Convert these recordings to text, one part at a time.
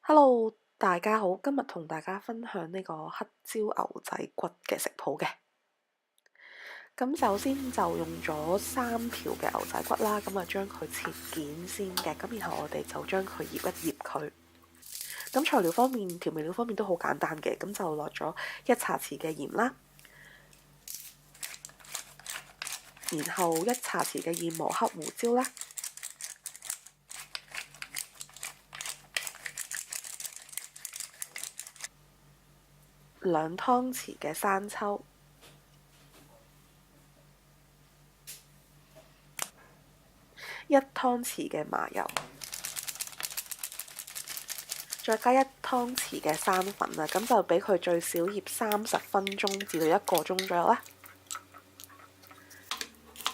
Hello，大家好，今日同大家分享呢個黑椒牛仔骨嘅食譜嘅。咁首先就用咗3條嘅牛仔骨啦，咁啊將佢切件先嘅，咁然後我哋就將佢醃一醃佢。咁材料方面、調味料方面都好簡單嘅，咁就落咗1茶匙嘅鹽啦，然後1茶匙嘅現磨黑胡椒啦。2湯匙嘅生抽，1湯匙嘅麻油，再加1湯匙嘅生粉啊，咁就俾佢最少醃30分鐘至到1個鐘左右啦。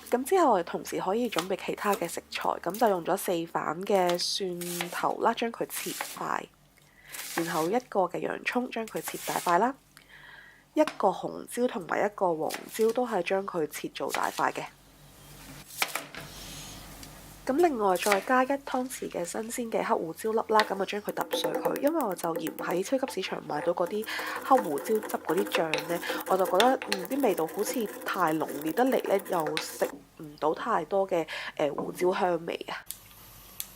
咁之後我哋同時可以準備其他嘅食材，咁就用咗4瓣嘅蒜頭啦，將佢切塊，然後1個嘅洋葱將佢切大塊啦。1個紅椒同埋1個黃椒都係將佢切做大塊嘅。咁另外再加1湯匙嘅新鮮嘅黑胡椒粒啦，咁啊將佢揼碎佢，因為我就嫌喺超級市場買到嗰啲黑胡椒汁嗰啲醬呢，我就覺得啲味道好似太濃烈得嚟呢，又食唔到太多嘅胡椒香味啊。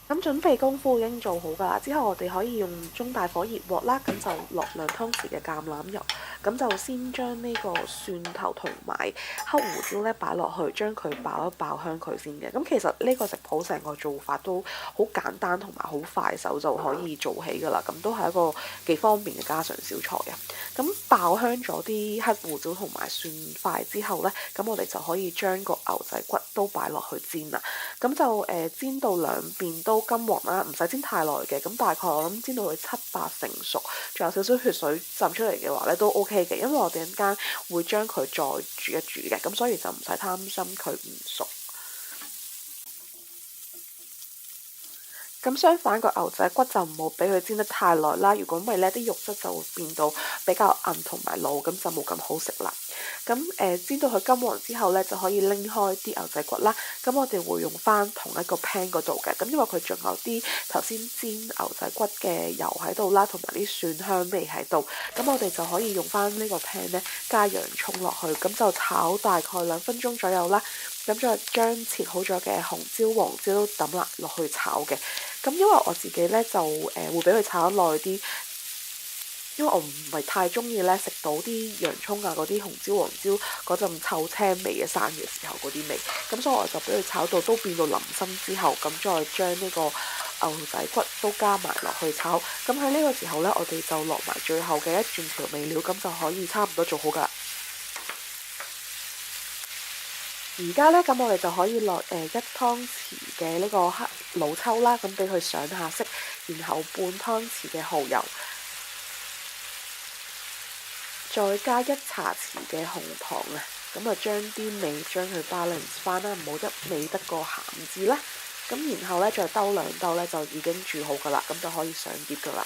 咁準備功夫已經做好㗎啦，之後我哋可以用中大火熱鑊啦，咁就落2湯匙嘅橄欖油，咁就先將呢個蒜頭同埋黑胡椒咧擺落去，將佢爆一爆香佢先嘅。咁其實呢個食譜成個做法都好簡單同埋好快手就可以做起㗎啦，咁都係一個幾方便嘅家常小菜嘅。咁爆香咗啲黑胡椒同埋蒜塊之後呢，咁我哋就可以將個牛仔骨都擺落去煎啦。咁就煎到兩邊都金黃啦，唔使煎太耐嘅。咁大概我諗煎到佢7-8成熟，仲有少少血水浸出嚟嘅話咧都 OK 嘅，因為我哋陣間會將佢再煮一煮嘅，咁所以就唔使擔心佢唔熟。咁相反個牛仔骨就唔好俾佢煎得太耐啦，如果唔係呢啲肉質就會變到比較韌同埋老，咁就冇咁好食啦。咁煎到佢金黃之後呢，就可以拎開啲牛仔骨啦。咁我哋會用翻同一個 pan 嗰度嘅，咁因為佢仲有啲頭先煎牛仔骨嘅油喺度啦，同埋啲蒜香味喺度。咁我哋就可以用翻呢個 pan 呢，加洋葱落去，咁就炒大概2分鐘左右啦。咁再將切好咗嘅紅椒、黃椒都抌落去炒嘅。咁因為我自己呢，就會俾佢炒得耐啲。因為我唔係太中意咧食到啲洋葱啊嗰啲紅椒黃椒嗰陣臭青味嘅生嘅時候嗰啲味，咁所以我就俾佢炒到都變到腍身之後，咁再將呢個牛仔骨都加埋落去炒。咁喺呢個時候呢，我哋就落埋最後嘅一轉調味料，咁就可以差唔多做好噶啦。而家呢，咁我哋就可以落1湯匙嘅呢個黑老抽啦，咁俾佢上下色，然後半湯匙嘅蠔油。再加1茶匙嘅紅糖啊，咁啊將啲味將佢 balance 翻啦，唔好一味得個鹹字啦。咁然後呢，再兜2兜呢，就已經煮好噶啦，咁就可以上碟噶啦。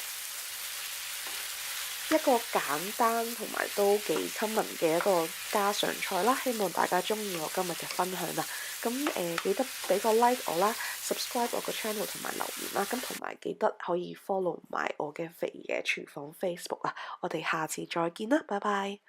一個簡單同埋都幾 common 嘅一個家常菜啦，希望大家中意我今日嘅分享啦。咁記得俾個 like 我啦，subscribe 我個 channel 同埋留言啦，咁同埋記得可以 follow 埋我嘅肥嘢廚房 Facebook 啊。我哋下次再見啦，拜拜。